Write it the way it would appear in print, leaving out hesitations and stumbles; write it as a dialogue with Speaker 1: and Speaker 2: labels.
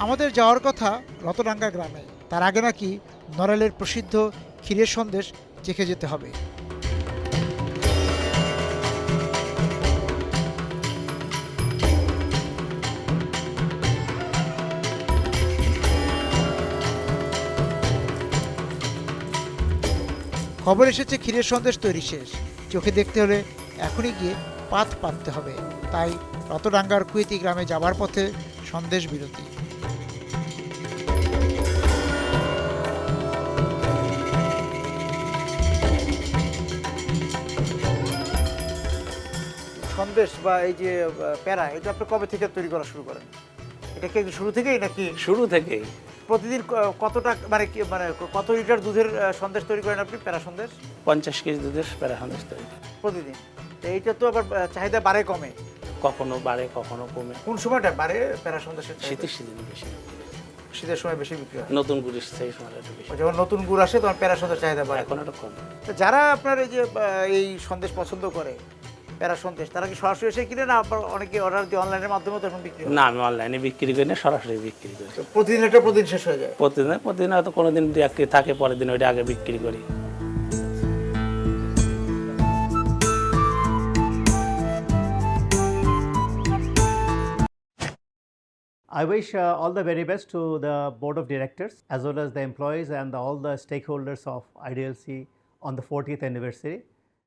Speaker 1: আমাদের যাওয়ার কথা রতডাঙ্গা গ্রামে। তার আগে নাকি নড়াইলের প্রসিদ্ধ ক্ষীরের সন্দেশ চেখে যেতে হবে। খবর এসেছে ক্ষীরের সন্দেশ তৈরি শেষ। চোখে দেখতে হলে এখনই গিয়ে পাত পাততে হবে। তাই রতডাঙ্গার কুয়েতি গ্রামে যাবার পথে সন্দেশ বিরতি। সন্দেশ বা এই যে প্যারা, এটা আপনি কবে থেকে তৈরি করা শুরু করেন? এটা কি শুরু থেকেই নাকি
Speaker 2: শুরু থেকেই
Speaker 1: প্রতিদিন কতটা মানে মানে কত লিটার দুধের সন্দেশ তৈরি করেন আপনি, প্যারা সন্দেশ?
Speaker 2: 50 কেজি দুধের প্যারা সন্দেশ তৈরি।
Speaker 1: প্রতিদিন। তো এইটা তো আবার চাহিদা বাড়ে কমে।
Speaker 2: কখনো বাড়ে কখনো কমে।
Speaker 1: কোন সময়টা বাড়ে প্যারা সন্দেশের চাহিদা?
Speaker 2: শীতের সিজনে বেশি,
Speaker 1: শীতের সময় বেশি বিক্রি হয়।
Speaker 2: নতুন গুড় সেই সময়টা একটু বেশি।
Speaker 1: যখন নতুন গুড় আসে তখন প্যারা সন্দেশ চাহিদা বাড়ে।
Speaker 2: এখন একটু কম।
Speaker 1: তো যারা আপনার এই যে এই সন্দেশ পছন্দ করে, প্যারা সন্দেশ, তারা কি সরাসরি এসে কিনে, না আবার অনেকে অর্ডার দিয়ে অনলাইনের মাধ্যমে তখন বিক্রি হয়?
Speaker 2: না, আমি অনলাইনে বিক্রি করি না, সরাসরি বিক্রি করি।
Speaker 1: তো প্রতিদিন এটা প্রতিদিন শেষ হয়ে যায়?
Speaker 2: প্রতিদিন হয়তো কোনো দিন 2-1 কেজি থাকে, পরের দিন ওইটা আগে বিক্রি করি।
Speaker 3: I wish all the very best to the board of directors as well as the employees and all the stakeholders of IDLC on the 40th anniversary.